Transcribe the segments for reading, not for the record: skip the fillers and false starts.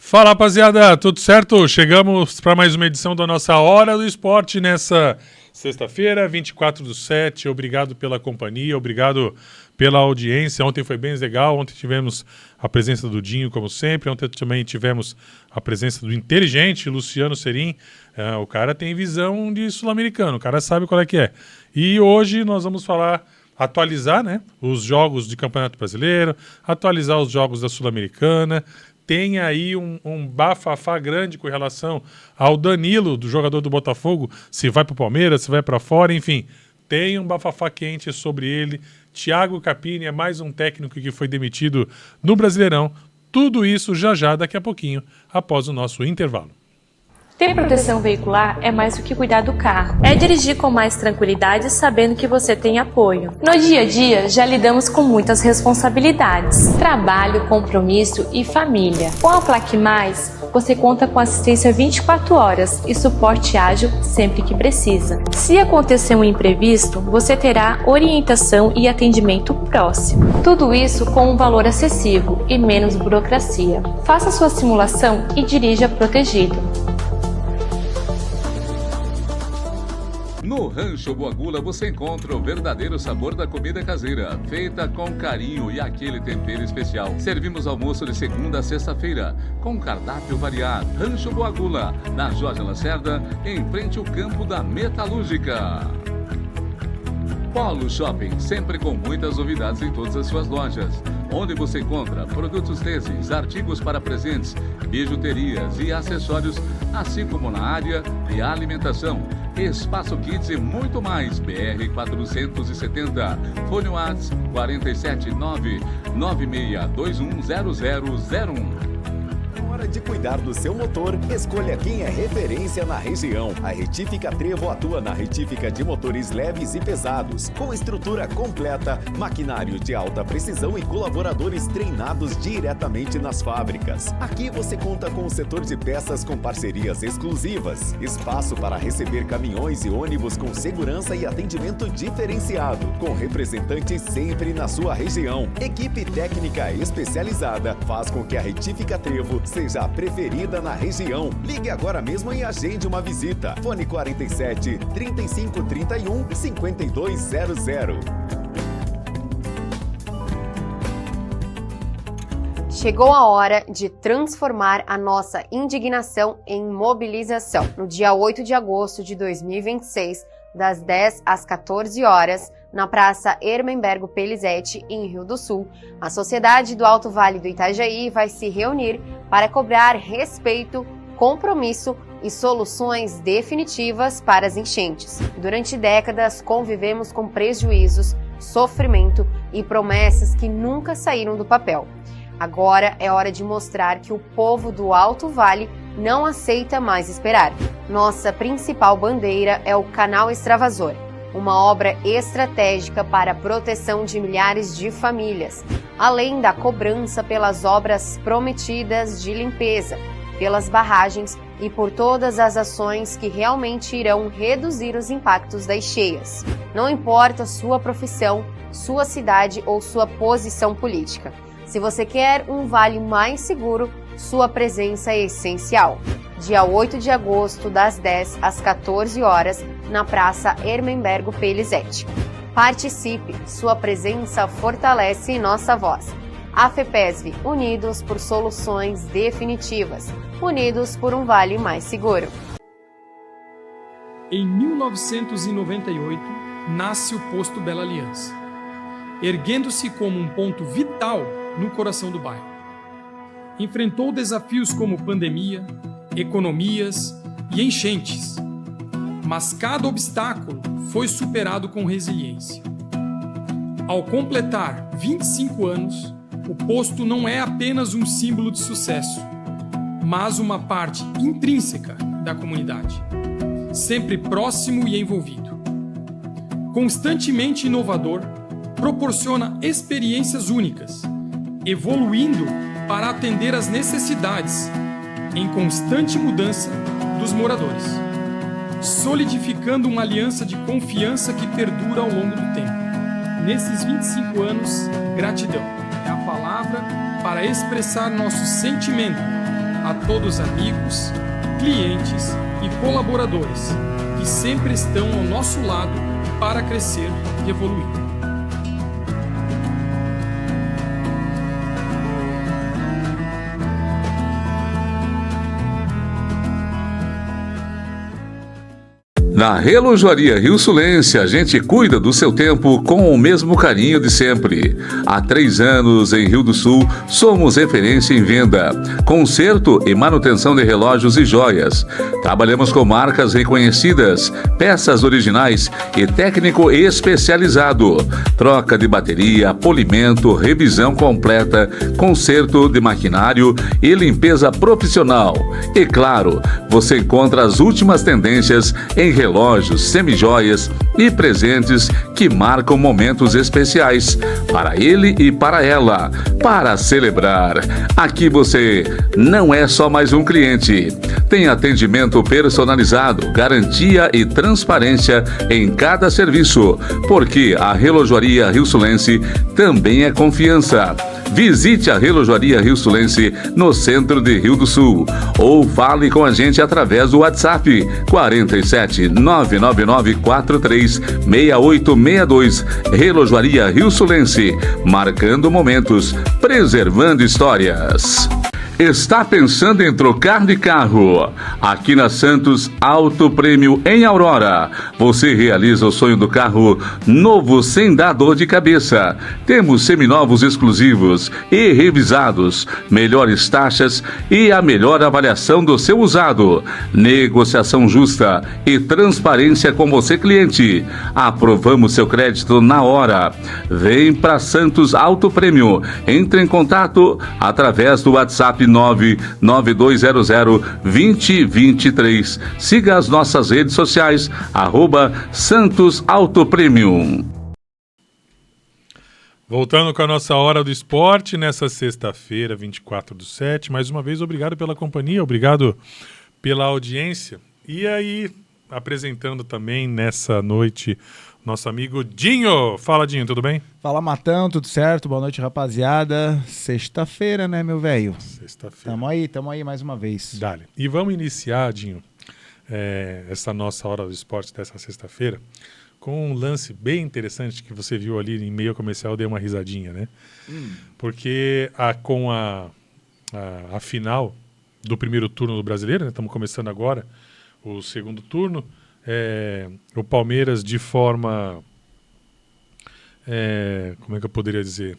Fala, rapaziada, tudo certo? Chegamos para mais uma edição da nossa Hora do Esporte nessa sexta-feira, 24/7. Obrigado pela companhia, obrigado pela audiência. Ontem foi bem legal, ontem tivemos a presença do Dinho, como sempre. Ontem também tivemos a presença do inteligente Luciano Serim. O cara tem visão de sul-americano, o cara sabe qual é que é. E hoje nós vamos atualizar, né, os jogos de Campeonato Brasileiro, atualizar os jogos da Sul-Americana. Tem aí um bafafá grande com relação ao Danilo, do jogador do Botafogo, se vai para o Palmeiras, se vai para fora, enfim. Tem um bafafá quente sobre ele. Thiago Capini é mais um técnico que foi demitido no Brasileirão. Tudo isso já daqui a pouquinho, após o nosso intervalo. Ter proteção veicular é mais do que cuidar do carro. É dirigir com mais tranquilidade sabendo que você tem apoio. No dia a dia, já lidamos com muitas responsabilidades. Trabalho, compromisso e família. Com a Plaque Mais, você conta com assistência 24 horas e suporte ágil sempre que precisa. Se acontecer um imprevisto, você terá orientação e atendimento próximo. Tudo isso com um valor acessível e menos burocracia. Faça sua simulação e dirija protegido. No Rancho Boa Gula você encontra o verdadeiro sabor da comida caseira, feita com carinho e aquele tempero especial. Servimos almoço de segunda a sexta-feira, com cardápio variado. Rancho Boa Gula, na Jorge Lacerda, em frente ao campo da Metalúrgica. Polo Shopping, sempre com muitas novidades em todas as suas lojas, onde você encontra produtos teses, artigos para presentes, bijuterias e acessórios, assim como na área de alimentação, Espaço Kids e muito mais. BR 470, Fone Whats 47996210001. Hora de cuidar do seu motor, escolha quem é referência na região. A Retífica Trevo atua na retífica de motores leves e pesados, com estrutura completa, maquinário de alta precisão e colaboradores treinados diretamente nas fábricas. Aqui você conta com o setor de peças com parcerias exclusivas, espaço para receber caminhões e ônibus com segurança e atendimento diferenciado, com representantes sempre na sua região. Equipe técnica especializada faz com que a Retífica Trevo seja a preferida na região. Ligue agora mesmo e agende uma visita. Fone 47 3531 5200. Chegou a hora de transformar a nossa indignação em mobilização. No dia 8 de agosto de 2026, das 10 às 14 horas, na Praça Ermenbergo Pelizete, em Rio do Sul, a Sociedade do Alto Vale do Itajaí vai se reunir para cobrar respeito, compromisso e soluções definitivas para as enchentes. Durante décadas, convivemos com prejuízos, sofrimento e promessas que nunca saíram do papel. Agora é hora de mostrar que o povo do Alto Vale não aceita mais esperar. Nossa principal bandeira é o Canal Extravasor, uma obra estratégica para a proteção de milhares de famílias, além da cobrança pelas obras prometidas de limpeza, pelas barragens e por todas as ações que realmente irão reduzir os impactos das cheias. Não importa sua profissão, sua cidade ou sua posição política. Se você quer um vale mais seguro, sua presença é essencial. Dia 8 de agosto, das 10 às 14 horas, na Praça Ermenbergo Pelizete. Participe, sua presença fortalece nossa voz. AFEPESV, unidos por soluções definitivas, unidos por um vale mais seguro. Em 1998, nasce o Posto Bela Aliança, erguendo-se como um ponto vital no coração do bairro. Enfrentou desafios como pandemia, economias e enchentes, mas cada obstáculo foi superado com resiliência. Ao completar 25 anos, o posto não é apenas um símbolo de sucesso, mas uma parte intrínseca da comunidade, sempre próximo e envolvido. Constantemente inovador, proporciona experiências únicas, evoluindo para atender às necessidades, em constante mudança, dos moradores, solidificando uma aliança de confiança que perdura ao longo do tempo. Nesses 25 anos, gratidão é a palavra para expressar nosso sentimento a todos os amigos, clientes e colaboradores que sempre estão ao nosso lado para crescer e evoluir. Na Relojoaria Rio-Sulense, a gente cuida do seu tempo com o mesmo carinho de sempre. Há 3 anos, em Rio do Sul, somos referência em venda, conserto e manutenção de relógios e joias. Trabalhamos com marcas reconhecidas, peças originais e técnico especializado. Troca de bateria, polimento, revisão completa, conserto de maquinário e limpeza profissional. E claro, você encontra as últimas tendências em relógios, semijoias e presentes que marcam momentos especiais para ele e para ela, para celebrar. Aqui você não é só mais um cliente. Tem atendimento personalizado, garantia e transparência em cada serviço, porque a Relojoaria Rio-Sulense também é confiança. Visite a Relojoaria Rio-Sulense no centro de Rio do Sul ou fale com a gente através do WhatsApp 47 999 43 6862. Relojoaria Rio-Sulense, marcando momentos, preservando histórias. Está pensando em trocar de carro? Aqui na Santos Auto Prêmio em Aurora, você realiza o sonho do carro novo sem dar dor de cabeça. Temos seminovos exclusivos e revisados, melhores taxas e a melhor avaliação do seu usado. Negociação justa e transparência com você, cliente. Aprovamos seu crédito na hora. Vem para Santos Auto Prêmio. Entre em contato através do WhatsApp 99200-2023. Siga as nossas redes sociais, @Santos Auto Premium. Voltando com a nossa Hora do Esporte, nessa sexta-feira, 24/7. Mais uma vez, obrigado pela companhia, obrigado pela audiência. E aí, apresentando também nessa noite nosso amigo Dinho. Fala, Dinho, tudo bem? Fala, Matão, tudo certo? Boa noite, rapaziada. Sexta-feira, né, meu velho? Sexta-feira. Tamo aí mais uma vez. Dale. E vamos iniciar, Dinho, essa nossa Hora do Esporte dessa sexta-feira com um lance bem interessante que você viu ali em meio comercial, deu uma risadinha, né? Porque com a final do primeiro turno do Brasileiro, né? Estamos começando agora o segundo turno, o Palmeiras de forma... como é que eu poderia dizer?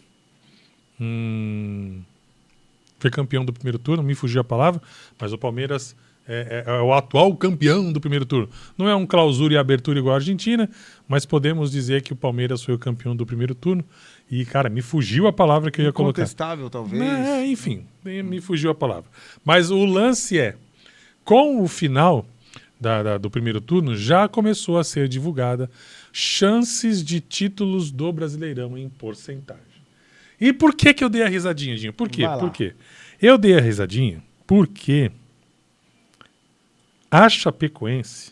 Foi campeão do primeiro turno, me fugiu a palavra, mas o Palmeiras é o atual campeão do primeiro turno. Não é um clausura e abertura igual a Argentina, mas podemos dizer que o Palmeiras foi o campeão do primeiro turno. E, cara, me fugiu a palavra que eu ia colocar. Incontestável, talvez. Enfim, me fugiu a palavra. Mas o lance com o final do primeiro turno, já começou a ser divulgada chances de títulos do Brasileirão em porcentagem. E por que eu dei a risadinha, Dinho? Por quê? Por quê? Eu dei a risadinha porque a Chapecoense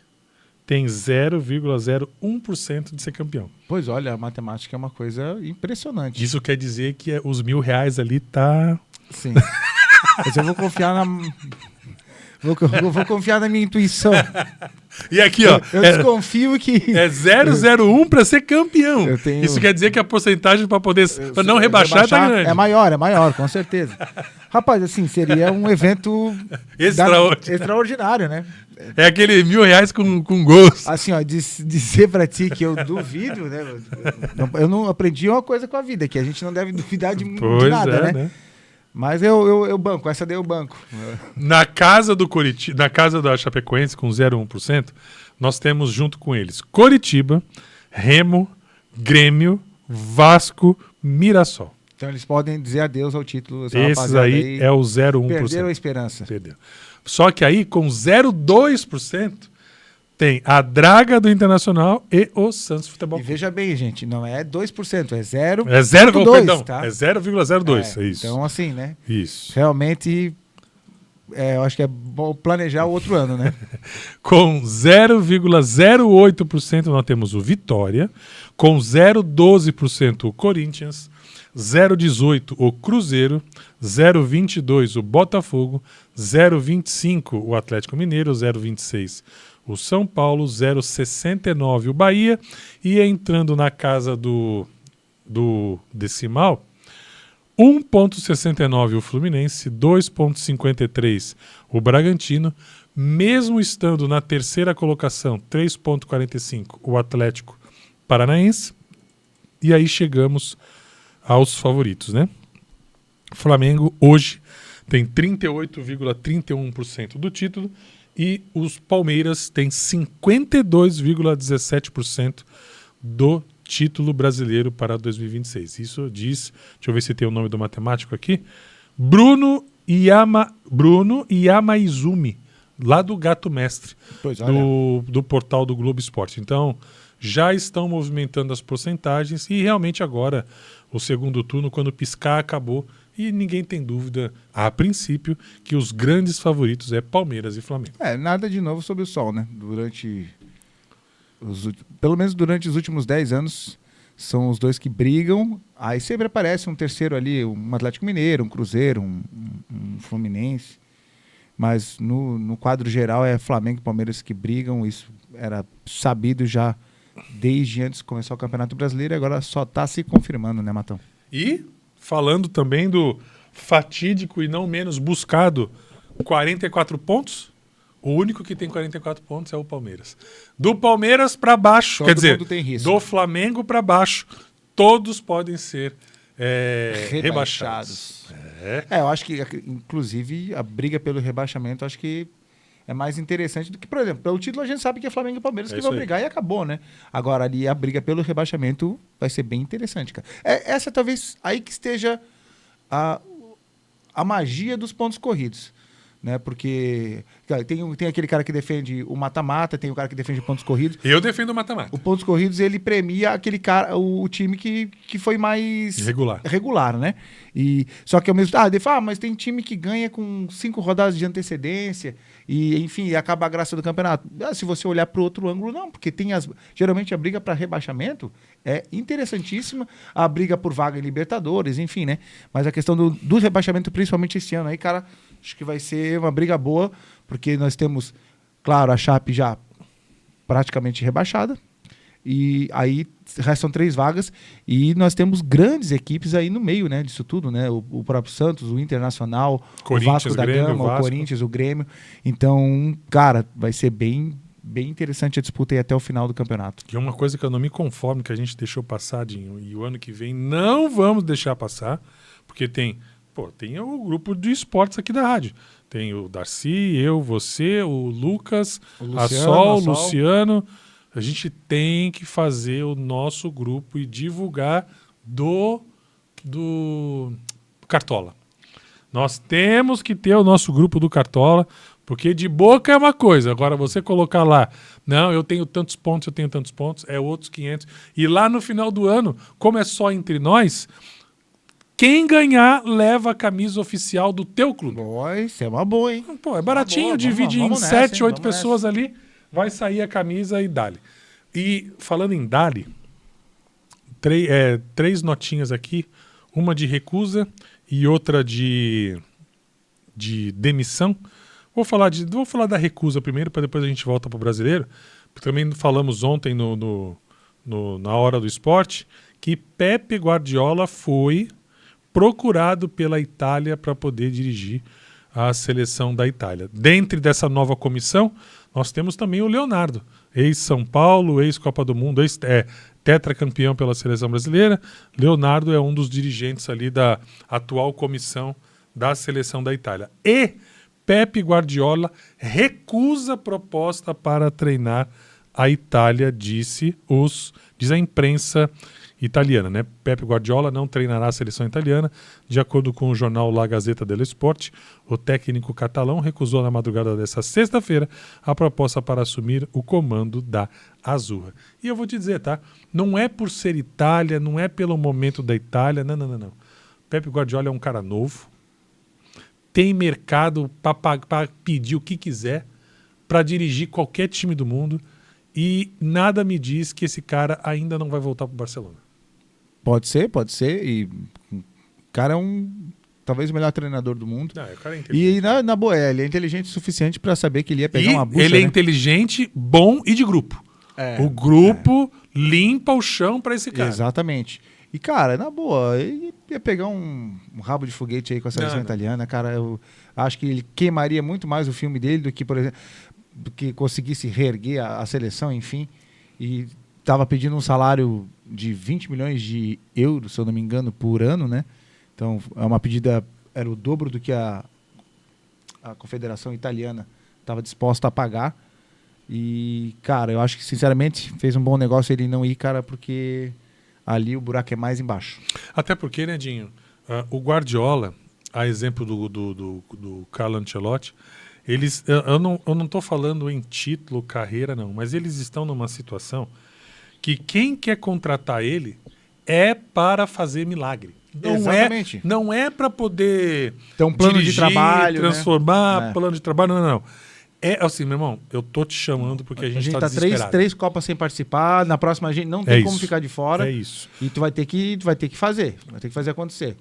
tem 0,01% de ser campeão. Pois olha, a matemática é uma coisa impressionante. Isso quer dizer que os R$1.000 ali tá... Sim. Mas eu vou confiar Vou confiar na minha intuição. E aqui, ó. Eu desconfio que... É 0,01 para ser campeão. Isso quer dizer que a porcentagem para poder não rebaixar tá grande. É maior, com certeza. Rapaz, assim, seria um evento extraordinário, né? É aquele R$1.000 com gols. Assim, ó, dizer pra ti que eu duvido, né? Eu não aprendi uma coisa com a vida, que a gente não deve duvidar de nada, né? Mas eu banco, essa daí eu banco. Na casa do Coritiba, na casa da Chapecoense, com 0,1%, nós temos junto com eles Coritiba, Remo, Grêmio, Vasco, Mirassol. Então eles podem dizer adeus ao título. Esses aí é o 0,1%. Perderam a esperança. Perderam. Só que aí, com 0,2%, tem a draga do Internacional e o Santos Futebol Clube. E veja bem, gente, não é 2%, é 0,2%. É 0,02%, tá? É 0,02%, é isso. Então, assim, né? Isso. Realmente, eu acho que é bom planejar o outro ano, né? Com 0,08% nós temos o Vitória, com 0,12% o Corinthians, 0,18 o Cruzeiro, 0,22 o Botafogo, 0,25 o Atlético Mineiro, 0,26 o São Paulo, 0,69 o Bahia, e entrando na casa do decimal, 1,69 o Fluminense, 2,53 o Bragantino, mesmo estando na terceira colocação, 3,45 o Atlético Paranaense, e aí chegamos aos favoritos, né? O Flamengo hoje tem 38,31% do título e os Palmeiras têm 52,17% do título brasileiro para 2026. Isso diz, deixa eu ver se tem o nome do matemático aqui, Bruno Yamaizumi, lá do Gato Mestre, do portal do Globo Esporte. Então, já estão movimentando as porcentagens e realmente agora o segundo turno, quando piscar, acabou e ninguém tem dúvida, a princípio, que os grandes favoritos é Palmeiras e Flamengo. Nada de novo sob o sol, né? Pelo menos durante os últimos 10 anos, são os dois que brigam. Aí sempre aparece um terceiro ali, um Atlético Mineiro, um Cruzeiro, um Fluminense. Mas no quadro geral é Flamengo e Palmeiras que brigam. Isso era sabido já desde antes de começar o Campeonato Brasileiro, e agora só está se confirmando, né, Matão? E falando também do fatídico e não menos buscado 44 pontos, o único que tem 44 pontos é o Palmeiras. Do Palmeiras para baixo, quer dizer, do Flamengo para baixo, todos podem ser rebaixados. Eu acho que, inclusive, a briga pelo rebaixamento, acho que é mais interessante do que, por exemplo, pelo título a gente sabe que é Flamengo e Palmeiras que vão brigar e acabou, né? Agora ali a briga pelo rebaixamento vai ser bem interessante, cara. Essa talvez aí que esteja a magia dos pontos corridos, né? Porque tem aquele cara que defende o mata-mata, tem o cara que defende pontos corridos. Eu defendo o mata-mata. O pontos corridos, ele premia aquele cara, o time que foi mais regular, né? E só que ao mesmo tempo, mas tem time que ganha com 5 rodadas de antecedência e, enfim, acaba a graça do campeonato. Se você olhar para o outro ângulo, não, porque geralmente a briga para rebaixamento é interessantíssima, a briga por vaga em Libertadores, enfim, né? Mas a questão do rebaixamento, principalmente esse ano aí, cara, acho que vai ser uma briga boa, porque nós temos, claro, a Chape já praticamente rebaixada, e aí restam 3 vagas, e nós temos grandes equipes aí no meio, né, disso tudo, né? O próprio Santos, o Internacional, o Vasco da Gama, o Corinthians, o Grêmio. Então, cara, vai ser bem interessante a disputa aí até o final do campeonato. E uma coisa que eu não me conformo que a gente deixou passar, Dinho, e o ano que vem não vamos deixar passar, porque tem o grupo de esportes aqui da rádio. Tem o Darcy, eu, você, o Lucas, a Sol, o Luciano. A gente tem que fazer o nosso grupo e divulgar do Cartola. Nós temos que ter o nosso grupo do Cartola, porque de boca é uma coisa. Agora você colocar lá, não, eu tenho tantos pontos, é outros 500. E lá no final do ano, como é só entre nós, quem ganhar leva a camisa oficial do teu clube. Isso é uma boa, hein? É baratinho, divide em 7, 8 pessoas ali, vai sair a camisa e dá-lhe. E falando em dá-lhe, 3 notinhas aqui, uma de recusa e outra de demissão. Vou falar da recusa primeiro, para depois a gente volta para o brasileiro. Também falamos ontem na Hora do Esporte que Pepe Guardiola foi procurado pela Itália para poder dirigir a seleção da Itália. Dentre dessa nova comissão, nós temos também o Leonardo, ex-São Paulo, ex-Copa do Mundo, tetracampeão pela seleção brasileira. Leonardo é um dos dirigentes ali da atual comissão da seleção da Itália. E Pepe Guardiola recusa a proposta para treinar a Itália, diz a imprensa italiana, né? Pepe Guardiola não treinará a seleção italiana. De acordo com o jornal La Gazzetta dello Sport, o técnico catalão recusou na madrugada dessa sexta-feira a proposta para assumir o comando da Azzurra. E eu vou te dizer, tá? Não é por ser Itália, não é pelo momento da Itália, não. Pepe Guardiola é um cara novo, tem mercado para pedir o que quiser, para dirigir qualquer time do mundo, e nada me diz que esse cara ainda não vai voltar para o Barcelona. Pode ser. E o cara é talvez o melhor treinador do mundo. Não, o cara é inteligente. E na boa, ele é inteligente o suficiente para saber que ele ia pegar uma bucha. Ele é inteligente, bom e de grupo. O grupo limpa o chão para esse cara. Exatamente. E, cara, na boa, ele ia pegar um rabo de foguete aí com a seleção italiana, cara. Eu acho que ele queimaria muito mais o filme dele do que, por exemplo, do que conseguisse reerguer a seleção, enfim. E estava pedindo um salário de 20 milhões de euros, se eu não me engano, por ano, né? Então, é uma pedida, era o dobro do que a Confederação Italiana estava disposta a pagar. E, cara, eu acho que, sinceramente, fez um bom negócio ele não ir, cara, porque ali o buraco é mais embaixo. Até porque, né, Dinho, o Guardiola, a exemplo do Carlo Ancelotti, eles, eu não estou falando em título, carreira, não, mas eles estão numa situação que quem quer contratar ele é para fazer milagre. Exatamente. Não é para poder ter um plano dirigir, de trabalho, transformar, plano de trabalho, não. É assim, meu irmão, eu tô te chamando porque a gente tá desesperado. três Copas sem participar, na próxima a gente não tem como ficar de fora. É isso. E tu vai ter que fazer, vai ter que fazer acontecer.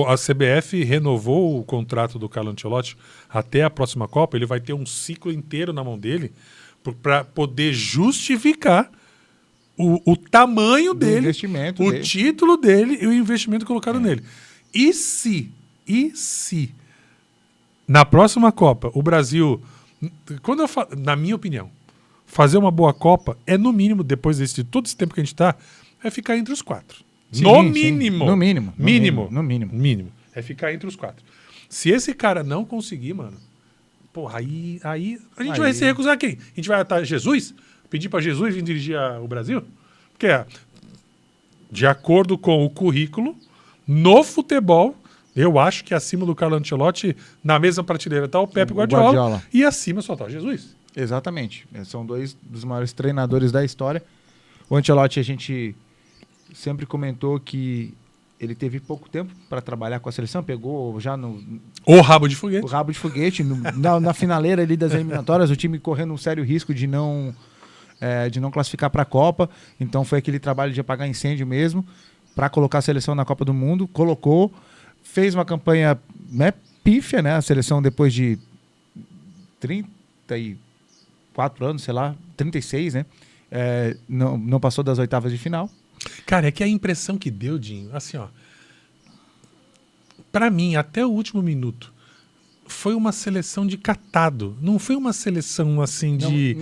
A CBF renovou o contrato do Carlo Ancelotti até a próxima Copa, ele vai ter um ciclo inteiro na mão dele para poder justificar o tamanho dele, o título dele e o investimento colocado nele. E se na próxima Copa o Brasil... Quando eu falo, na minha opinião, fazer uma boa Copa é, no mínimo, depois de todo esse tempo que a gente está, é ficar entre os 4. No mínimo. É ficar entre os 4. Se esse cara não conseguir, mano, porra, aí a gente vai se recusar quem? A gente vai atar Jesus? Pedir para Jesus vir dirigir o Brasil? Porque, de acordo com o currículo, no futebol... Eu acho que acima do Carlo Ancelotti, na mesma prateleira, está o Pepe Guardiola e acima só está o Jesus. Exatamente. São dois dos maiores treinadores da história. O Ancelotti, a gente sempre comentou que ele teve pouco tempo para trabalhar com a seleção, pegou já o rabo de foguete. O rabo de foguete. Na finaleira ali das eliminatórias, o time correndo um sério risco de não classificar para a Copa. Então foi aquele trabalho de apagar incêndio mesmo, para colocar a seleção na Copa do Mundo. Colocou... Fez uma campanha pífia, né? A seleção, depois de 34 anos, sei lá, 36, né? Não passou das oitavas de final. Cara, é que a impressão que deu, Dinho, assim, ó. Pra mim, até o último minuto, foi uma seleção de catado. Não foi uma seleção, assim, de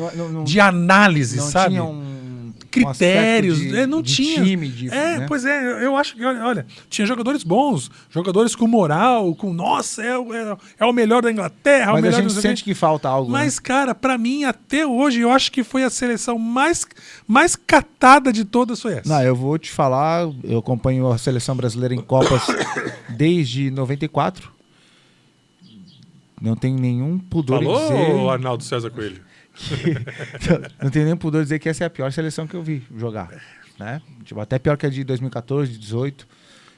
análise, não sabe? Tinha critérios, não de tinha. Time, né? Pois é, eu acho que, olha, tinha jogadores bons, jogadores com moral, nossa, é o melhor da Inglaterra, mas o melhor a gente sente que falta algo. Mas, né? cara, pra mim, até hoje, eu acho que foi a seleção mais catada de todas, foi essa. Não, eu vou te falar, eu acompanho a seleção brasileira em Copas desde 94. Não tenho nenhum pudor em dizer... Falou, Arnaldo César Coelho? Não tenho nem pudor de dizer que essa é a pior seleção que eu vi jogar, né? Tipo, até pior que a de 2014, de 2018.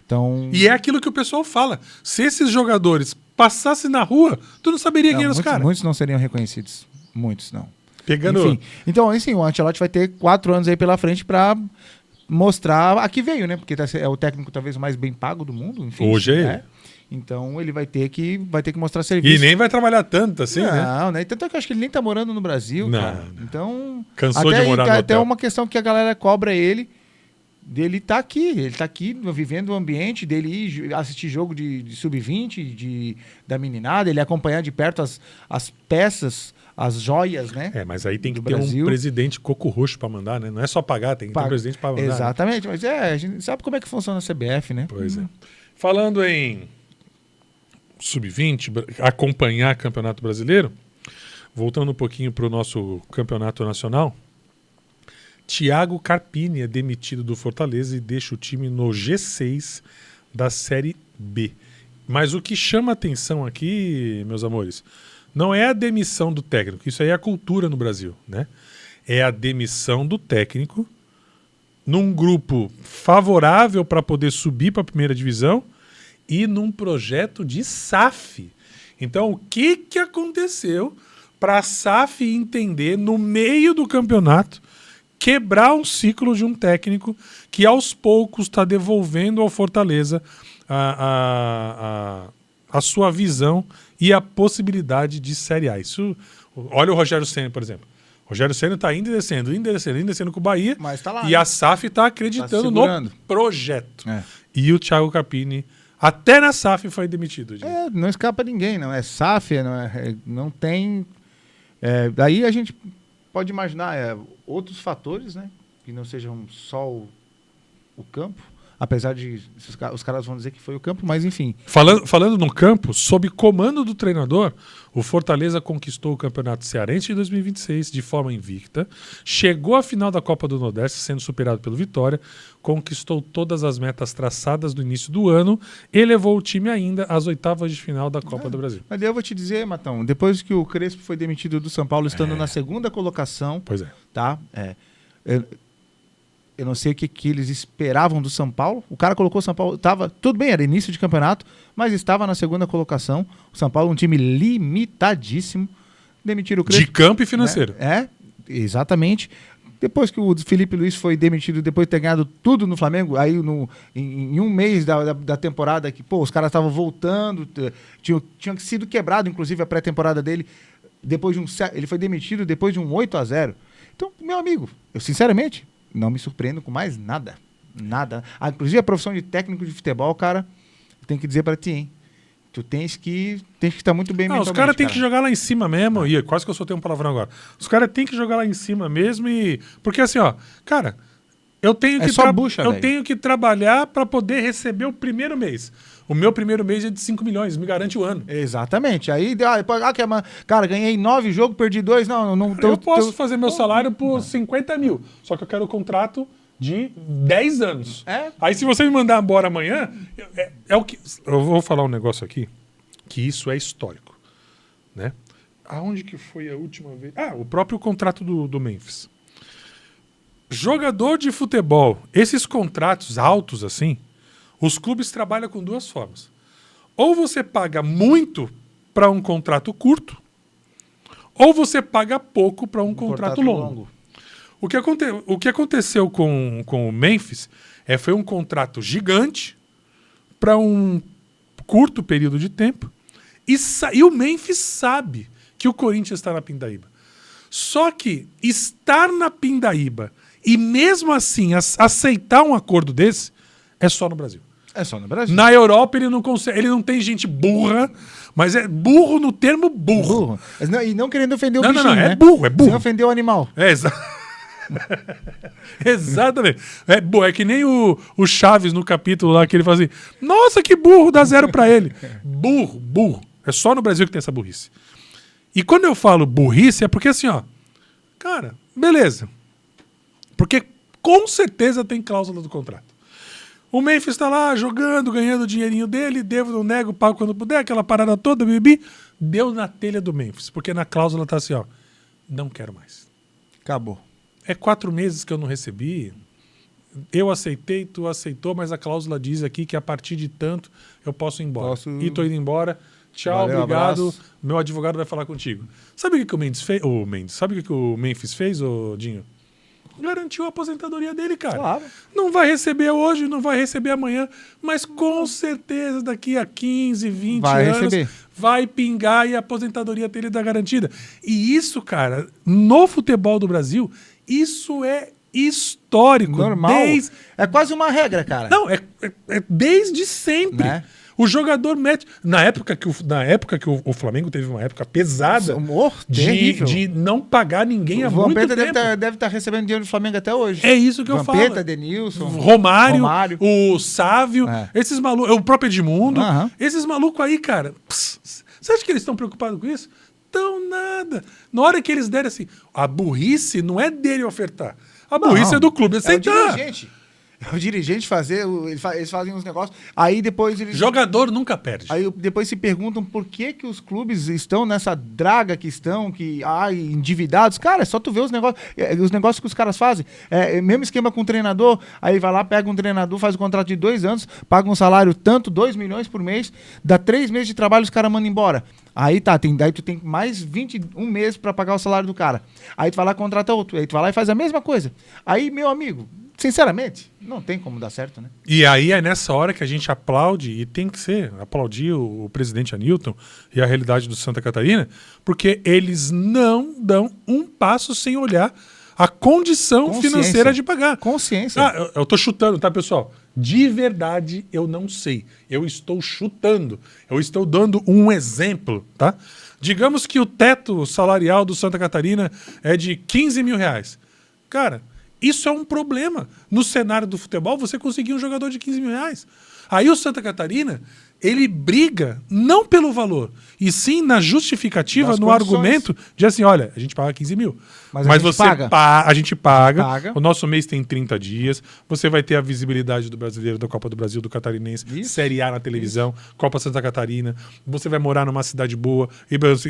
Então... E é aquilo que o pessoal fala. Se esses jogadores passassem na rua, tu não saberia quem eram os caras. Muitos não seriam reconhecidos. Muitos não. Enfim, então, assim, o Ancelotti vai ter 4 anos aí pela frente para mostrar a que veio, né? Porque é o técnico talvez o mais bem pago do mundo. Enfim, hoje é ele. Então ele vai ter que mostrar serviço. E nem vai trabalhar tanto assim, não, né? Tanto é que eu acho que ele nem tá morando no Brasil, cara. Então... Cansou de morar no hotel. Até uma questão que a galera cobra ele, dele tá aqui. Ele tá aqui vivendo o ambiente dele, ir assistir jogo de sub-20, da meninada, ele acompanhar de perto as peças, as joias, né? Mas aí tem que ter um presidente coco roxo pra mandar, né? Não é só pagar, tem que ter um presidente pra mandar. Exatamente, mas a gente sabe como é que funciona a CBF, né? Pois é. Falando em sub-20, acompanhar campeonato brasileiro, voltando um pouquinho para o nosso campeonato nacional, Thiago Carpini é demitido do Fortaleza e deixa o time no G6 da Série B. Mas o que chama atenção aqui, meus amores, não é a demissão do técnico, isso aí é a cultura no Brasil, né? É a demissão do técnico num grupo favorável para poder subir para a primeira divisão e num projeto de SAF. Então, o que aconteceu para a SAF entender, no meio do campeonato, quebrar um ciclo de um técnico que aos poucos está devolvendo ao Fortaleza a sua visão e a possibilidade de Série A. Isso, olha o Rogério Ceni, por exemplo. O Rogério Ceni está indo e descendo com o Bahia. Mas tá lá, e a SAF está acreditando no projeto. E o Thiago Carpini, até na SAF, foi demitido. Não escapa ninguém, não é SAF, não tem... daí a gente pode imaginar outros fatores, né? Que não sejam só o campo. Apesar de os caras vão dizer que foi o campo, mas enfim. Falando no campo, sob comando do treinador, o Fortaleza conquistou o Campeonato Cearense de 2026 de forma invicta, chegou à final da Copa do Nordeste, sendo superado pelo Vitória, conquistou todas as metas traçadas no início do ano e levou o time ainda às oitavas de final da Copa do Brasil. Mas eu vou te dizer, Matão, depois que o Crespo foi demitido do São Paulo, estando na segunda colocação, tá? Eu não sei o que eles esperavam do São Paulo. O cara colocou o São Paulo... tudo bem, era início de campeonato, mas estava na segunda colocação. O São Paulo, um time limitadíssimo. Demitiram o Crespo. De campo e financeiro. Exatamente. Depois que o Felipe Luiz foi demitido, depois de ter ganhado tudo no Flamengo, aí em um mês da temporada, que os caras estavam voltando, tinha sido quebrado, inclusive, a pré-temporada dele. Ele foi demitido depois de um 8-0. Então, meu amigo, eu sinceramente... não me surpreendo com mais nada. Nada. Inclusive a profissão de técnico de futebol, cara, tem que dizer pra ti, hein? Tu tens que estar muito bem mentalmente. Os caras têm que jogar lá em cima mesmo. E quase que eu soltei um palavrão agora. Os caras têm que jogar lá em cima mesmo e... Porque assim, cara, eu tenho que trabalhar pra poder receber o primeiro mês. O meu primeiro mês é de 5 milhões, me garante o ano. Exatamente. Aí, cara, ganhei 9 jogos, perdi 2. Eu posso fazer meu salário por 50 mil, só que eu quero o contrato de 10 anos. Aí se você me mandar embora amanhã, o que... Eu vou falar um negócio aqui, que isso é histórico, né? Aonde que foi a última vez? O próprio contrato do Memphis. Jogador de futebol, esses contratos altos assim, os clubes trabalham com duas formas. Ou você paga muito para um contrato curto, ou você paga pouco para um contrato longo. O que aconteceu com o Memphis foi um contrato gigante para um curto período de tempo e o Memphis sabe que o Corinthians está na Pindaíba. Só que estar na Pindaíba e mesmo assim aceitar um acordo desse é só no Brasil. É só no Brasil. Na Europa ele não consegue, ele não tem gente burra, mas é burro no termo burro. E não querendo ofender o bichinho, é né? burro. Sem ofender o animal. Exatamente. É que nem o Chaves no capítulo lá que ele fala assim, nossa, que burro, dá 0 pra ele. Burro. É só no Brasil que tem essa burrice. E quando eu falo burrice é porque assim, cara, beleza. Porque com certeza tem cláusula do contrato. O Memphis está lá jogando, ganhando o dinheirinho dele, devo, não nego, pago quando puder, aquela parada toda, deu na telha do Memphis, porque na cláusula tá assim, não quero mais. Acabou. 4 meses que eu não recebi, eu aceitei, tu aceitou, mas a cláusula diz aqui que a partir de tanto eu posso ir embora. E tô indo embora, tchau, valeu, obrigado, abraço. Meu advogado vai falar contigo. Sabe o que o Mendes fez? Sabe o que o Memphis fez, Dinho? Garantiu a aposentadoria dele, cara. Claro. Não vai receber hoje, não vai receber amanhã, mas com certeza daqui a 15, 20 anos vai pingar e a aposentadoria dele tá garantida. E isso, cara, no futebol do Brasil, isso é histórico. Normal. É quase uma regra, cara. Não, é desde sempre. Né? O jogador mete... Na época que o Flamengo teve uma época pesada de não pagar ninguém há muito tempo. O Vampeta deve estar recebendo dinheiro do Flamengo até hoje. É isso que eu falo. Vampeta, Denilson, Romário, o Sávio, esses malucos, o próprio Edmundo, esses malucos aí, cara, você acha que eles estão preocupados com isso? Então nada. Na hora que eles derem assim, a burrice não é dele ofertar. A burrice é do clube aceitar. O dirigente fazer, eles fazem uns negócios, aí depois eles... Jogador nunca perde. Aí depois se perguntam por que os clubes estão nessa draga que estão, endividados. Cara, é só tu ver os negócios que os caras fazem. Mesmo esquema com o treinador, aí vai lá, pega um treinador, faz um contrato de 2 anos, paga um salário tanto, 2 milhões por mês, dá 3 meses de trabalho, os caras mandam embora. Aí daí tu tem mais 21 meses para pagar o salário do cara. Aí tu vai lá e contrata outro. Aí tu vai lá e faz a mesma coisa. Aí, meu amigo, sinceramente, não tem como dar certo, né? E aí é nessa hora que a gente aplaude, e tem que ser, aplaudir o presidente Anilton e a realidade do Santa Catarina, porque eles não dão um passo sem olhar a condição financeira de pagar. Consciência. Eu tô chutando, tá, pessoal? De verdade, eu não sei. Eu estou chutando. Eu estou dando um exemplo, tá? Digamos que o teto salarial do Santa Catarina é de 15 mil reais. Cara, isso é um problema. No cenário do futebol, você conseguir um jogador de 15 mil reais. Aí o Santa Catarina, ele briga não pelo valor, e sim na justificativa, das no condições. Argumento de assim, olha, a gente paga 15 mil. Mas Mas a gente você paga. a gente paga. Paga. O nosso mês tem 30 dias. Você vai ter a visibilidade do brasileiro, da Copa do Brasil, do Catarinense, Isso. Série A na televisão, Copa Santa Catarina. Você vai morar numa cidade boa,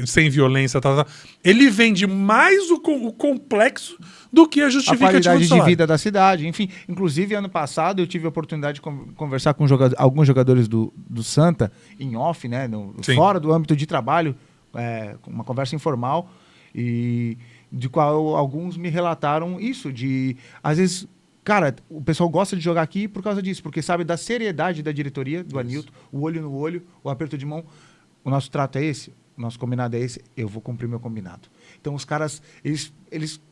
sem violência, tal. Ele vende mais o complexo do que a A justificativa qualidade do de salário. vida da cidade, enfim. Inclusive, ano passado, eu tive a oportunidade de conversar com alguns jogadores do Santa, em off, né? Sim. Fora do âmbito de trabalho, uma conversa informal, e de qual alguns me relataram isso, de, às vezes, cara, o pessoal gosta de jogar aqui por causa disso, porque sabe da seriedade da diretoria, do Anilton, o olho no olho, o aperto de mão. O nosso trato é esse, o nosso combinado é esse, eu vou cumprir meu combinado. Então os caras, eles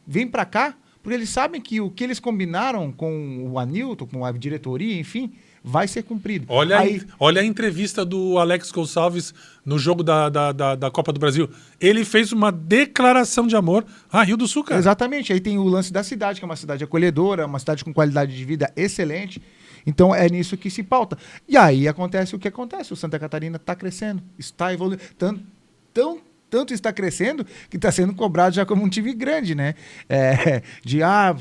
vêm pra cá porque eles sabem que o que eles combinaram com o Anilton, com a diretoria, enfim, vai ser cumprido. Olha a entrevista do Alex Gonçalves no jogo da Copa do Brasil. Ele fez uma declaração de amor a Rio do Sul, cara. Exatamente. Aí tem o lance da cidade, que é uma cidade acolhedora, uma cidade com qualidade de vida excelente. Então é nisso que se pauta. E aí acontece o que acontece. O Santa Catarina está crescendo, está evoluindo. Tanto está crescendo que está sendo cobrado já como um time grande, né?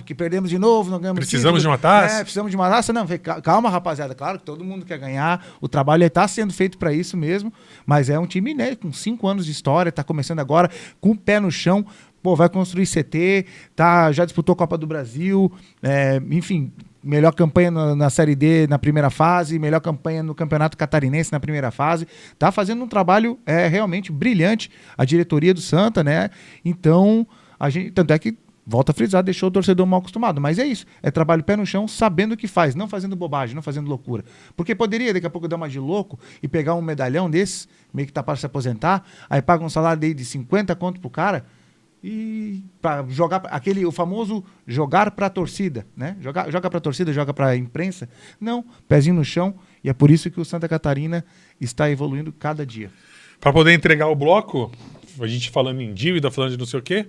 Que perdemos de novo, não ganhamos Precisamos título, de uma taça? Precisamos de uma taça. Não, calma, rapaziada. Claro que todo mundo quer ganhar. O trabalho está sendo feito para isso mesmo. Mas é um time, né, com 5 anos de história, está começando agora com o pé no chão. Pô, vai construir CT, já disputou a Copa do Brasil, enfim, melhor campanha na Série D na primeira fase, melhor campanha no Campeonato Catarinense na primeira fase. Tá fazendo um trabalho realmente brilhante a diretoria do Santa, né? Então, tanto é que, volta a frisar, deixou o torcedor mal acostumado. Mas é isso, é trabalho pé no chão, sabendo o que faz, não fazendo bobagem, não fazendo loucura. Porque poderia, daqui a pouco, dar uma de louco e pegar um medalhão desse, meio que tá para se aposentar, aí paga um salário de 50 conto pro cara, e para jogar o famoso jogar para a torcida, né? Joga para a torcida, joga para a imprensa. Não, pezinho no chão, e é por isso que o Santa Catarina está evoluindo cada dia. Para poder entregar o bloco, a gente falando em dívida, falando de não sei o quê,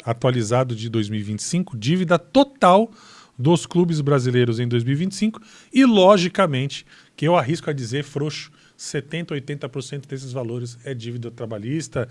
atualizado de 2025, dívida total dos clubes brasileiros em 2025, e logicamente, que eu arrisco a dizer, frouxo, 70%, 80% desses valores é dívida trabalhista,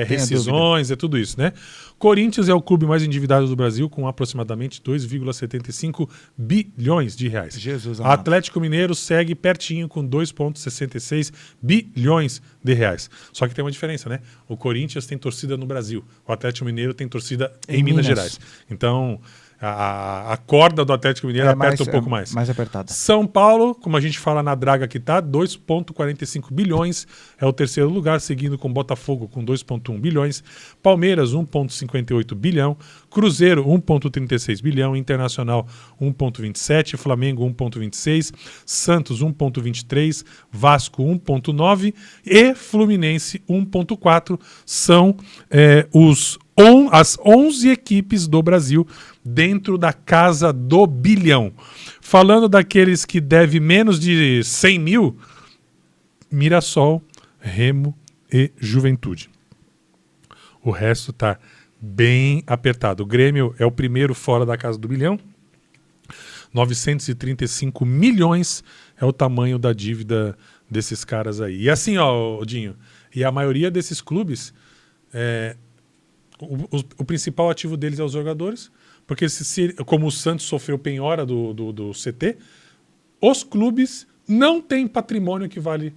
rescisões, é tudo isso, né? Corinthians é o clube mais endividado do Brasil, com aproximadamente 2,75 bilhões de reais. Jesus amado. Atlético Mineiro segue pertinho com 2,66 bilhões de reais. Só que tem uma diferença, né? O Corinthians tem torcida no Brasil, o Atlético Mineiro tem torcida em Minas Gerais. Então, a corda do Atlético Mineiro aperta um pouco mais. Mais apertada. São Paulo, como a gente fala na draga que tá, 2,45 bilhões é o terceiro lugar, seguindo com Botafogo com 2,1 bilhões, Palmeiras 1,58 bilhão, Cruzeiro 1,36 bilhão, Internacional 1,27, Flamengo 1,26, Santos 1,23, Vasco 1,9 e Fluminense 1,4 são as 11 equipes do Brasil dentro da casa do bilhão. Falando daqueles que devem menos de 100 mil, Mirassol, Remo e Juventude. O resto está bem apertado. O Grêmio é o primeiro fora da casa do bilhão. 935 milhões é o tamanho da dívida desses caras aí. E assim, ó, Dinho, e a maioria desses clubes, o principal ativo deles é os jogadores, porque como o Santos sofreu penhora do CT, os clubes não têm patrimônio que vale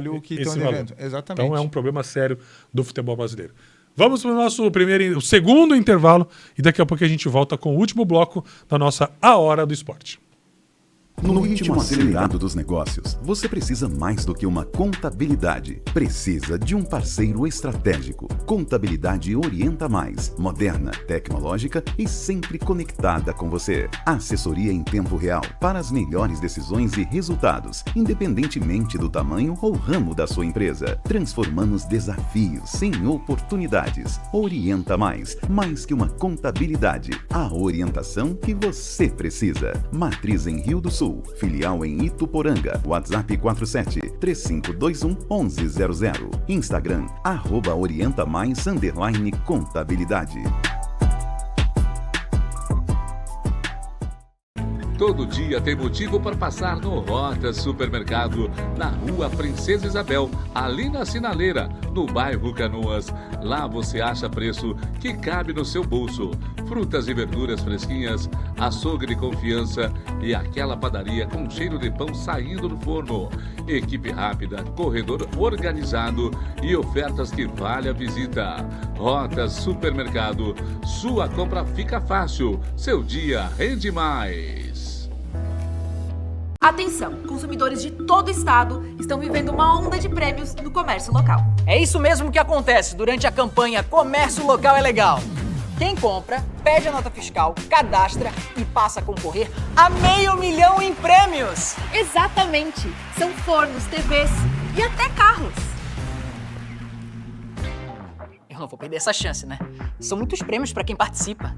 o que estão valor. devendo. Exatamente. Então é um problema sério do futebol brasileiro. Vamos para o nosso o segundo intervalo, e daqui a pouco a gente volta com o último bloco da nossa A Hora do Esporte. No ritmo acelerado dos negócios, você precisa mais do que uma contabilidade. Precisa de um parceiro estratégico. Contabilidade Orienta Mais, moderna, tecnológica e sempre conectada com você. Assessoria em tempo real para as melhores decisões e resultados, independentemente do tamanho ou ramo da sua empresa. Transformamos desafios em oportunidades. Orienta Mais, mais que uma contabilidade. A orientação que você precisa. Matriz em Rio do Sul. Filial em Ituporanga. WhatsApp 47-3521-1100. Instagram, @orientamais_contabilidade. Todo dia tem motivo para passar no Rota Supermercado, na Rua Princesa Isabel, ali na Sinaleira, no bairro Canoas. Lá você acha preço que cabe no seu bolso. Frutas e verduras fresquinhas, açougue de confiança e aquela padaria com cheiro de pão saindo do forno. Equipe rápida, corredor organizado e ofertas que vale a visita. Rota Supermercado, sua compra fica fácil, seu dia rende mais. Atenção, consumidores de todo o estado estão vivendo uma onda de prêmios no comércio local. É isso mesmo que acontece durante a campanha Comércio Local é Legal. Quem compra, pede a nota fiscal, cadastra e passa a concorrer a R$500 mil em prêmios. Exatamente, são fornos, TVs e até carros. Eu não vou perder essa chance, né? São muitos prêmios para quem participa.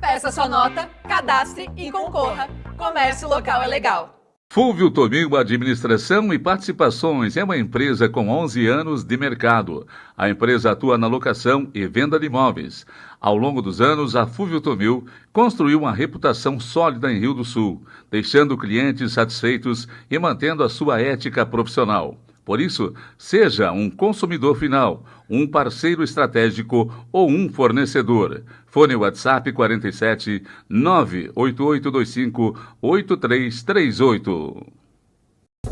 Peça sua nota, cadastre e concorra. Comércio Local é Legal. Fúvio Tomil Administração e Participações é uma empresa com 11 anos de mercado. A empresa atua na locação e venda de imóveis. Ao longo dos anos, a Fúvio Tomil construiu uma reputação sólida em Rio do Sul, deixando clientes satisfeitos e mantendo a sua ética profissional. Por isso, seja um consumidor final, um parceiro estratégico ou um fornecedor. Fone WhatsApp 47 98825 8338.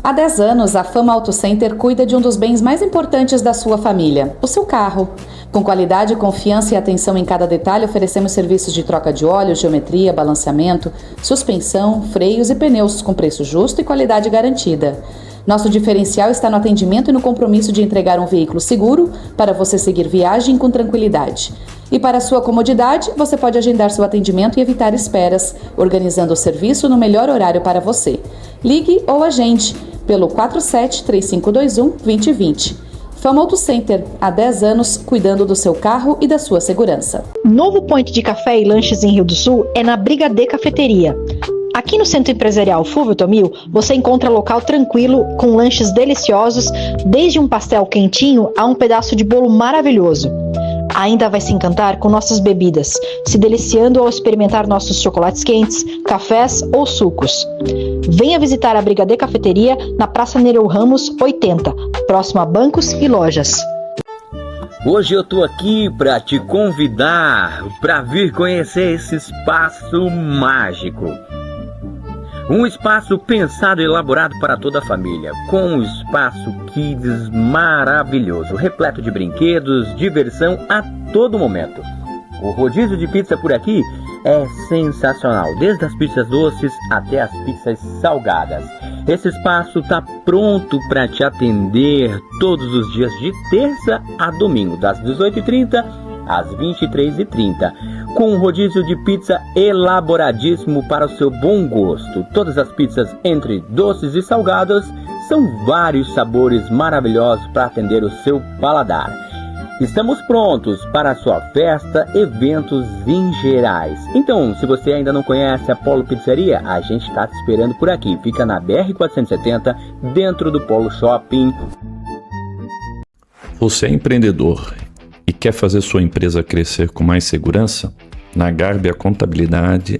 Há 10 anos, a Fama Auto Center cuida de um dos bens mais importantes da sua família, o seu carro. Com qualidade, confiança e atenção em cada detalhe, oferecemos serviços de troca de óleo, geometria, balanceamento, suspensão, freios e pneus com preço justo e qualidade garantida. Nosso diferencial está no atendimento e no compromisso de entregar um veículo seguro para você seguir viagem com tranquilidade. E para sua comodidade, você pode agendar seu atendimento e evitar esperas, organizando o serviço no melhor horário para você. Ligue ou agende pelo 47-3521-2020. Fama Auto Center, há 10 anos cuidando do seu carro e da sua segurança. Novo point de café e lanches em Rio do Sul é na Brigadê Cafeteria. Aqui no Centro Empresarial Fúvio Tomil, você encontra local tranquilo com lanches deliciosos, desde um pastel quentinho a um pedaço de bolo maravilhoso. Ainda vai se encantar com nossas bebidas, se deliciando ao experimentar nossos chocolates quentes, cafés ou sucos. Venha visitar a Brigadê Cafeteria na Praça Nereu Ramos 80, próximo a bancos e lojas. Hoje eu tô aqui para te convidar para vir conhecer esse espaço mágico. Um espaço pensado e elaborado para toda a família, com um espaço kids maravilhoso, repleto de brinquedos, diversão a todo momento. O rodízio de pizza por aqui é sensacional, desde as pizzas doces até as pizzas salgadas. Esse espaço está pronto para te atender todos os dias de terça a domingo, das 18h30 às 23h30. Com um rodízio de pizza elaboradíssimo para o seu bom gosto. Todas as pizzas entre doces e salgadas são vários sabores maravilhosos para atender o seu paladar. Estamos prontos para a sua festa, eventos em gerais. Então, se você ainda não conhece a Polo Pizzaria, a gente está te esperando por aqui. Fica na BR-470, dentro do Polo Shopping. Você é empreendedor e quer fazer sua empresa crescer com mais segurança? Na Garbi a contabilidade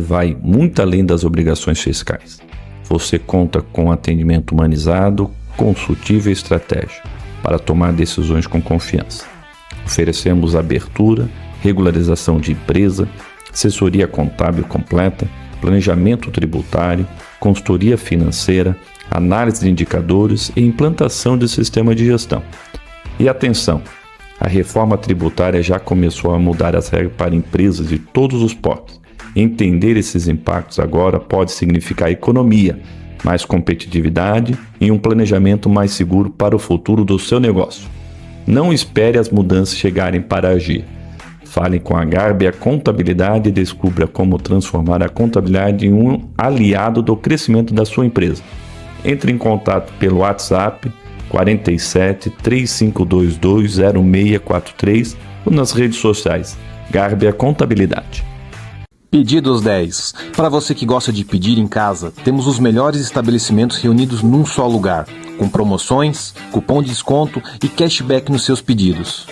vai muito além das obrigações fiscais. Você conta com atendimento humanizado, consultivo e estratégico para tomar decisões com confiança. Oferecemos abertura, regularização de empresa, assessoria contábil completa, planejamento tributário, consultoria financeira, análise de indicadores e implantação de sistema de gestão. E atenção! A reforma tributária já começou a mudar as regras para empresas de todos os portos Entender esses impactos agora pode significar economia, mais competitividade e um planejamento mais seguro para o futuro do seu negócio. Não espere as mudanças chegarem para agir. Fale com a Garbia Contabilidade e descubra como transformar a contabilidade em um aliado do crescimento da sua empresa. Entre em contato pelo WhatsApp 47 3522 0643 ou nas redes sociais Garbia Contabilidade. Pedidos 10. Para você que gosta de pedir em casa, temos os melhores estabelecimentos reunidos num só lugar, com promoções, cupom de desconto e cashback nos seus pedidos.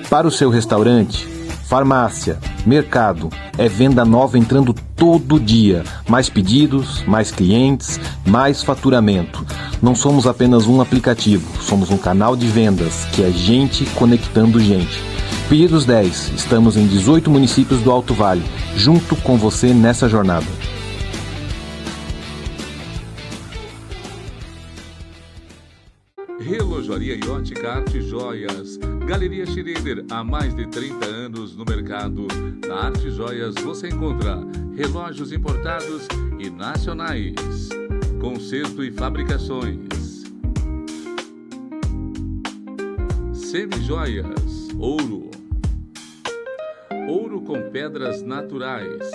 Para o seu restaurante, farmácia, mercado, é venda nova entrando todo dia. Mais pedidos, mais clientes, mais faturamento. Não somos apenas um aplicativo, somos um canal de vendas, que é gente conectando gente. Pedidos 10, estamos em 18 municípios do Alto Vale, junto com você nessa jornada. Relojaria e ótica Arte Joias. Galeria Schroeder, há mais de 30 anos no mercado. Na Arte Joias você encontra relógios importados e nacionais, conserto e fabricações, semijoias, ouro com pedras naturais,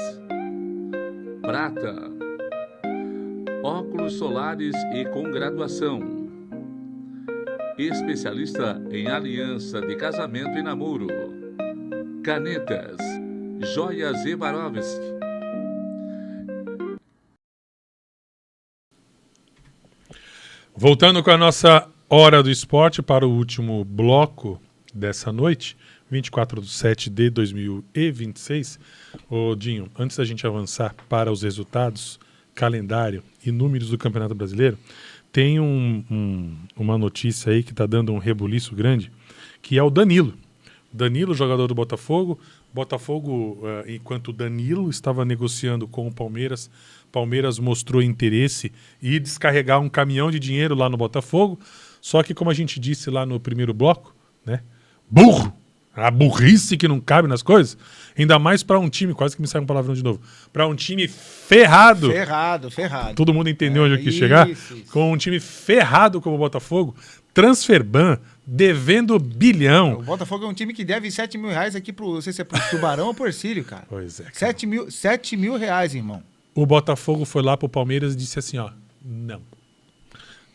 prata, óculos solares e com graduação. Especialista em aliança de casamento e namoro. Canetas, joias Swarovski. Voltando com a nossa Hora do Esporte para o último bloco dessa noite, 24/7 de 2026. Ô Dinho, antes da gente avançar para os resultados, calendário e números do Campeonato Brasileiro, tem uma notícia aí que está dando um rebuliço grande, que é o Danilo. Danilo, jogador do Botafogo. Botafogo, enquanto Danilo estava negociando com o Palmeiras, Palmeiras mostrou interesse em descarregar um caminhão de dinheiro lá no Botafogo. Só que, como a gente disse lá no primeiro bloco, né? Burro! A burrice que não cabe nas coisas. Ainda mais para um time, quase que me sai um palavrão de novo, para um time ferrado. Ferrado. Todo mundo entendeu onde eu quis chegar? Isso. Com um time ferrado como o Botafogo, Transferban, devendo bilhão. O Botafogo é um time que deve 7 mil reais aqui pro, não sei se é pro Tubarão ou pro Ercílio, cara. Pois é. 7 mil reais, irmão. O Botafogo foi lá pro Palmeiras e disse assim, ó, não.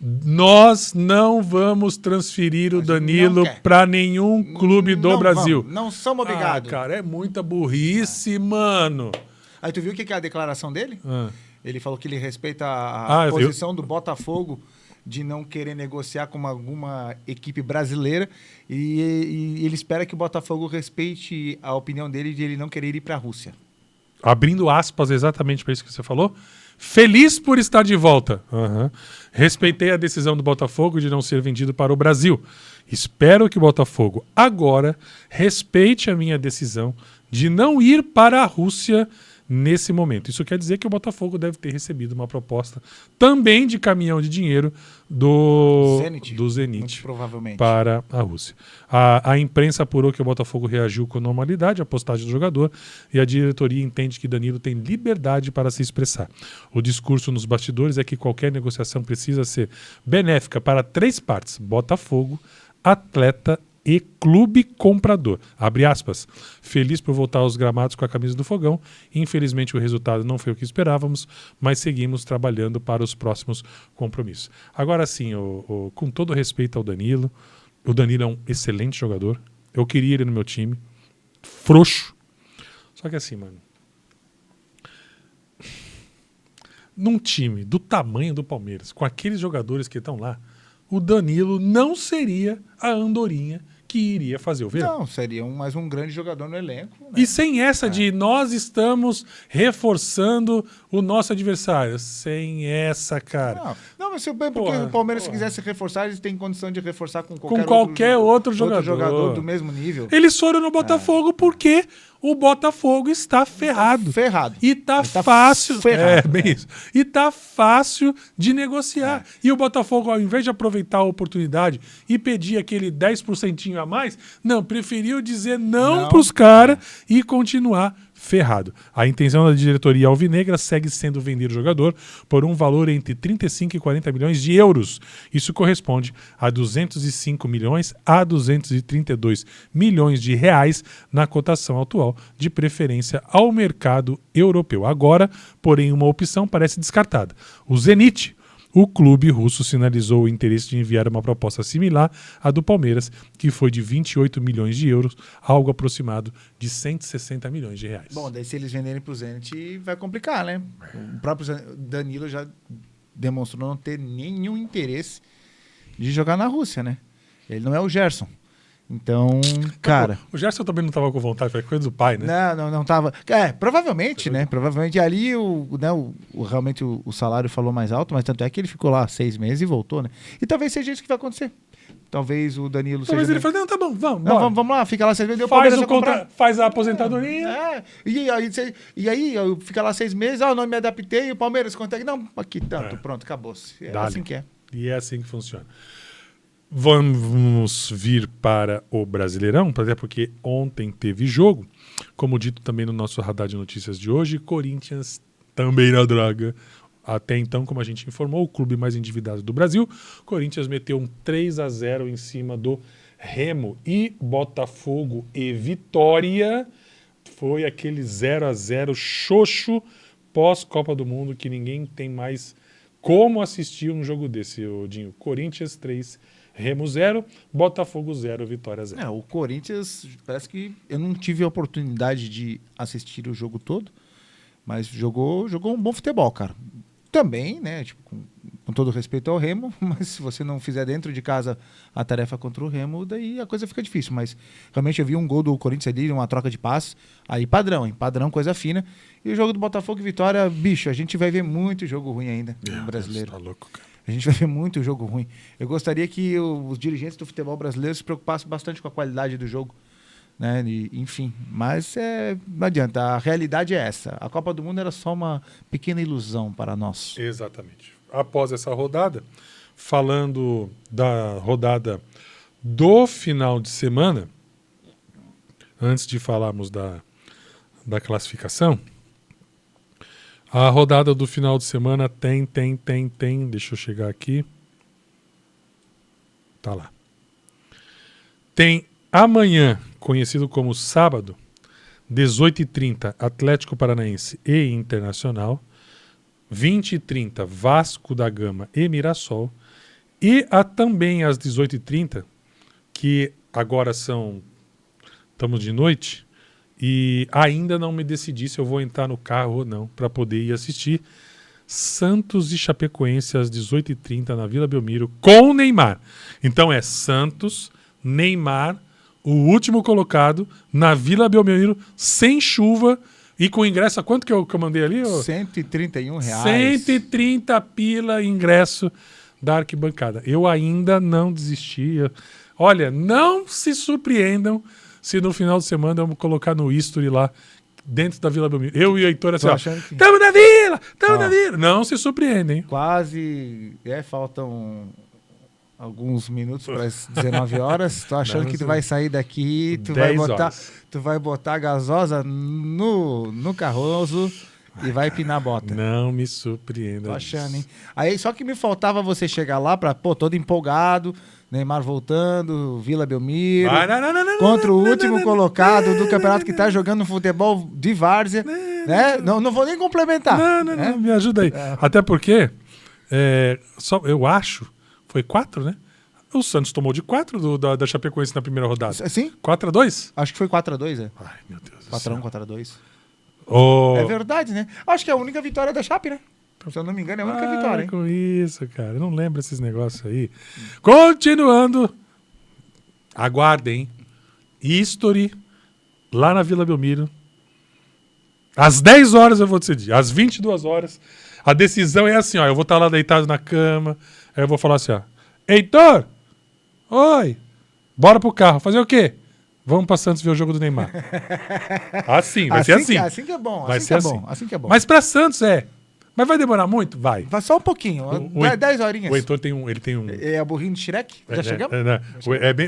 Nós não vamos transferir o Danilo para nenhum clube do Brasil. Não somos obrigados. Cara, é muita burrice, mano. Aí tu viu o que é a declaração dele? Ele falou que ele respeita a posição do Botafogo de não querer negociar com alguma equipe brasileira e ele espera que o Botafogo respeite a opinião dele de ele não querer ir para a Rússia. Abrindo aspas exatamente para isso que você falou. Feliz por estar de volta. Respeitei a decisão do Botafogo de não ser vendido para o Brasil. Espero que o Botafogo agora respeite a minha decisão de não ir para a Rússia nesse momento. Isso quer dizer que o Botafogo deve ter recebido uma proposta também de caminhão de dinheiro do Zenit provavelmente, para a Rússia. A imprensa apurou que o Botafogo reagiu com normalidade à postagem do jogador e a diretoria entende que Danilo tem liberdade para se expressar. O discurso nos bastidores é que qualquer negociação precisa ser benéfica para 3 partes: Botafogo, atleta e clube comprador. Abre aspas. Feliz por voltar aos gramados com a camisa do Fogão. Infelizmente o resultado não foi o que esperávamos, mas seguimos trabalhando para os próximos compromissos. Agora sim, com todo respeito ao Danilo, o Danilo é um excelente jogador. Eu queria ele no meu time. Frouxo. Só que assim, mano, num time do tamanho do Palmeiras, com aqueles jogadores que estão lá, o Danilo não seria a andorinha que iria fazer o verão. Não, seria mais um grande jogador no elenco. Né? E sem essa de nós estamos reforçando o nosso adversário. Sem essa, cara. Não, mas porque o Palmeiras, se quisesse reforçar, eles têm condição de reforçar com qualquer outro jogador do mesmo nível. Eles foram no Botafogo porque o Botafogo está ferrado. E tá fácil. Bem isso. E tá fácil de negociar. E o Botafogo, ao invés de aproveitar a oportunidade e pedir aquele 10% a mais, não, preferiu dizer não pros caras e continuar ferrado. A intenção da diretoria alvinegra segue sendo vender o jogador por um valor entre 35 e 40 milhões de euros. Isso corresponde a 205 milhões a 232 milhões de reais na cotação atual, de preferência ao mercado europeu. Agora, porém, uma opção parece descartada. O Zenit. O clube russo sinalizou o interesse de enviar uma proposta similar à do Palmeiras, que foi de 28 milhões de euros, algo aproximado de 160 milhões de reais. Bom, daí se eles venderem pro Zenit, vai complicar, né? O próprio Danilo já demonstrou não ter nenhum interesse de jogar na Rússia, né? Ele não é o Gerson. Então, cara... O Gerson também não estava com vontade, foi coisa do pai, né? Não tava. Provavelmente, né? Provavelmente ali realmente o salário falou mais alto, mas tanto é que ele ficou lá 6 meses e voltou, né? E talvez seja isso que vai acontecer. Talvez o Danilo Talvez ele fale, não, tá bom, vamos lá, fica lá 6 meses. Faz a aposentadoria. E aí fica lá 6 meses, não me adaptei, e o Palmeiras consegue. Não, aqui tanto, pronto, acabou-se. É assim que é. E é assim que funciona. Vamos vir para o Brasileirão, até porque ontem teve jogo. Como dito também no nosso radar de notícias de hoje, Corinthians também na draga. Até então, como a gente informou, o clube mais endividado do Brasil. Corinthians meteu um 3-0 em cima do Remo. E Botafogo e Vitória foi aquele 0-0 xoxo pós-Copa do Mundo que ninguém tem mais como assistir um jogo desse, Dinho. Corinthians 3, Remo 0, Botafogo 0, Vitória 0. O Corinthians, parece que eu não tive a oportunidade de assistir o jogo todo, mas jogou um bom futebol, cara. Também, né, tipo, com todo respeito ao Remo, mas se você não fizer dentro de casa a tarefa contra o Remo, daí a coisa fica difícil. Mas realmente eu vi um gol do Corinthians ali, uma troca de passe, aí padrão, hein? Padrão, coisa fina. E o jogo do Botafogo e Vitória, bicho, a gente vai ver muito jogo ruim ainda no brasileiro. Tá louco, cara. A gente vai ver muito jogo ruim. Eu gostaria que os dirigentes do futebol brasileiro se preocupassem bastante com a qualidade do jogo, né? Enfim, mas não adianta, a realidade é essa. A Copa do Mundo era só uma pequena ilusão para nós. Exatamente. Após essa rodada, falando da rodada do final de semana, antes de falarmos da classificação, a rodada do final de semana tem, deixa eu chegar aqui. Tá lá. Tem amanhã, conhecido como sábado, 18h30, Atlético Paranaense e Internacional, 20h30, Vasco da Gama e Mirassol, e também às 18h30, que agora estamos de noite, e ainda não me decidi se eu vou entrar no carro ou não para poder ir assistir Santos e Chapecoense às 18h30 na Vila Belmiro com Neymar. Então é Santos, Neymar, o último colocado na Vila Belmiro, sem chuva e com ingresso. A quanto que eu mandei ali? R$131. 130 pila ingresso da arquibancada. Eu ainda não desisti. Olha, não se surpreendam se no final de semana eu vou colocar no history lá dentro da Vila Belmiro. Eu e o Heitor assim, tamo na Vila! Não se surpreendem. Quase, faltam alguns minutos para as 19 horas. Tô achando que tu vai sair daqui, tu vai botar a gasosa no carroço e vai pinar a bota. Não me surpreenda. Tô achando, hein? Aí só que me faltava você chegar lá todo empolgado, Neymar voltando, Vila Belmiro, contra o último colocado do campeonato que tá jogando futebol de várzea, né? Não vou nem complementar. Não, me ajuda aí. Até porque, eu acho, foi 4, né? O Santos tomou de 4 da Chapecoense na primeira rodada. Sim? 4-2? Acho que foi 4-2, Ai, meu Deus do 4-1, 4-2. É verdade, né? Acho que é a única vitória da Chape, né? Se eu não me engano, é a única vitória, hein? Com isso, cara. Eu não lembro esses negócios aí. Continuando. Aguardem. History. Lá na Vila Belmiro. Às 10 horas eu vou decidir. Às 22 horas. A decisão é assim, ó. Eu vou estar lá deitado na cama. Aí eu vou falar assim, ó. Heitor! Oi! Bora pro carro. Fazer o quê? Vamos pra Santos ver o jogo do Neymar. Assim, vai ser assim. Assim que é bom. Vai ser assim. Assim que é bom. Mas pra Santos Mas vai demorar muito? Vai. Vai só um pouquinho, 10 horinhas. O Heitor ele tem um... É a burrinho de Shrek? Já chegamos?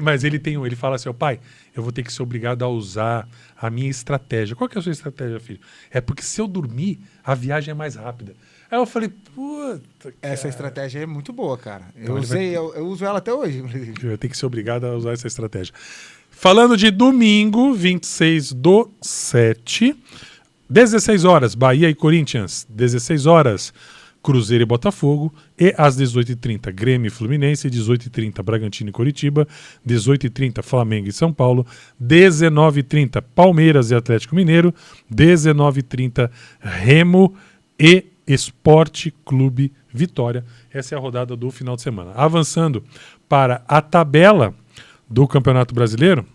Mas ele fala assim, pai, eu vou ter que ser obrigado a usar a minha estratégia. Qual que é a sua estratégia, filho? É porque se eu dormir, a viagem é mais rápida. Aí eu falei, puta, essa estratégia é muito boa, cara. Eu uso ela até hoje. Eu tenho que ser obrigado a usar essa estratégia. Falando de domingo, 26/7, 16 horas, Bahia e Corinthians. 16 horas, Cruzeiro e Botafogo. E às 18h30, Grêmio e Fluminense. 18h30, Bragantino e Coritiba. 18h30, Flamengo e São Paulo. 19h30, Palmeiras e Atlético Mineiro. 19h30, Remo e Esporte Clube Vitória. Essa é a rodada do final de semana. Avançando para a tabela do Campeonato Brasileiro,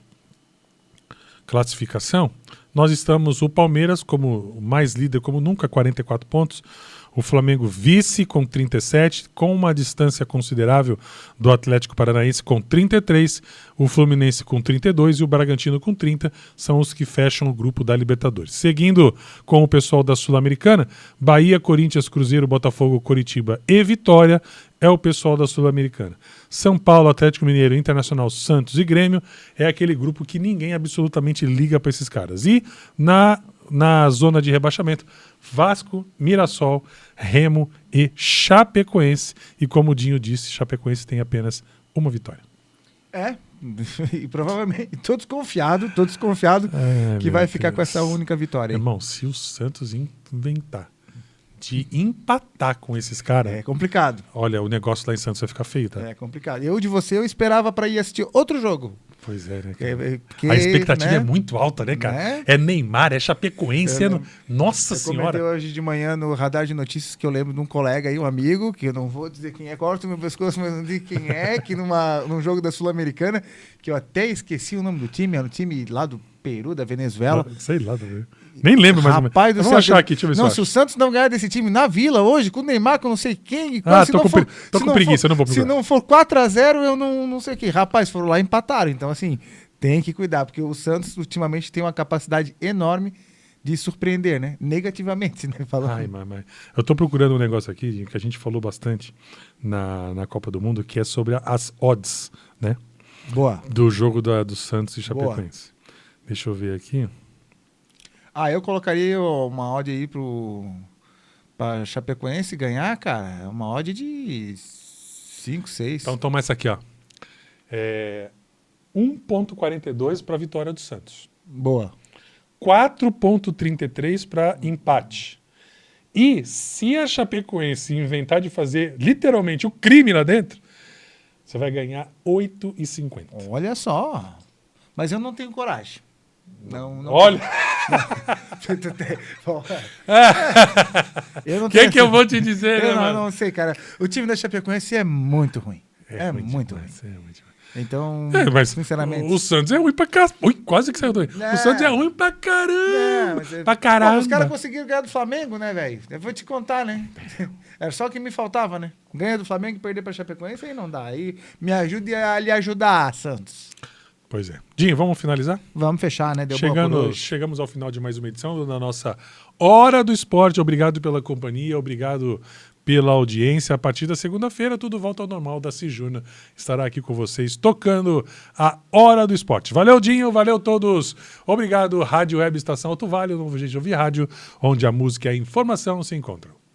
classificação, nós estamos o Palmeiras como mais líder, como nunca, 44 pontos. O Flamengo vice com 37, com uma distância considerável do Atlético Paranaense com 33, o Fluminense com 32 e o Bragantino com 30, são os que fecham o grupo da Libertadores. Seguindo com o pessoal da Sul-Americana, Bahia, Corinthians, Cruzeiro, Botafogo, Coritiba e Vitória é o pessoal da Sul-Americana. São Paulo, Atlético Mineiro, Internacional, Santos e Grêmio é aquele grupo que ninguém absolutamente liga para esses caras. E na zona de rebaixamento, Vasco, Mirassol, Remo e Chapecoense. E como o Dinho disse, Chapecoense tem apenas uma vitória. E provavelmente todos confiados que vai ficar com essa única vitória. Irmão, se o Santos inventar de empatar com esses caras... É complicado. Olha, o negócio lá em Santos vai ficar feio, tá? É complicado. Eu esperava para ir assistir outro jogo. Pois é, né? A expectativa é muito alta, né, cara? Né? É Neymar, é Chapecoense, Nossa Senhora! Eu comentei hoje de manhã no Radar de Notícias que eu lembro de um colega aí, um amigo, que eu não vou dizer quem é, corta o meu pescoço, mas não digo quem é, que num jogo da Sul-Americana, que eu até esqueci o nome do time, era um time lá do Peru, da Venezuela. Sei lá, nem lembro mais. Rapaz do céu. Vamos achar aqui, deixa eu ver se o Santos não ganhar desse time na Vila hoje, com o Neymar, com não sei quem... Tô com preguiça, eu não vou procurar. Se não for 4-0, eu não sei o que. Rapaz, foram lá e empataram. Então, assim, tem que cuidar, porque o Santos ultimamente tem uma capacidade enorme de surpreender, né? Negativamente, né? Eu tô procurando um negócio aqui que a gente falou bastante na Copa do Mundo, que é sobre as odds, né? Boa. Do jogo do Santos e Chapecoense. Boa. Deixa eu ver aqui. Eu colocaria uma odd aí pra Chapecoense ganhar, cara. É uma odd de 5, 6. Então toma essa aqui, ó. 1,42 para a vitória do Santos. Boa. 4,33 para empate. E se a Chapecoense inventar de fazer literalmente o crime lá dentro, você vai ganhar 8,50. Olha só. Mas eu não tenho coragem. Não. Olha! O que eu vou te dizer, né, mano? Não sei, cara. O time da Chapecoense é muito ruim. É muito ruim. Então, sinceramente... O Santos é ruim pra caramba. Quase que saiu do... O Santos é ruim pra caramba. Pra caramba. Os caras conseguiram ganhar do Flamengo, né, velho? Eu vou te contar, né? Era só o que me faltava, né? Ganhar do Flamengo e perder pra Chapecoense, aí não dá. Aí me ajude a lhe ajudar, Santos. Pois é. Dinho, vamos finalizar? Vamos fechar, né? Chegamos ao final de mais uma edição da nossa Hora do Esporte. Obrigado pela companhia, obrigado pela audiência. A partir da segunda-feira, tudo volta ao normal. Daci Júnior estará aqui com vocês, tocando a Hora do Esporte. Valeu, Dinho, valeu todos. Obrigado, Rádio Web Estação Alto Vale, o novo jeito de ouvir rádio, onde a música e a informação se encontram.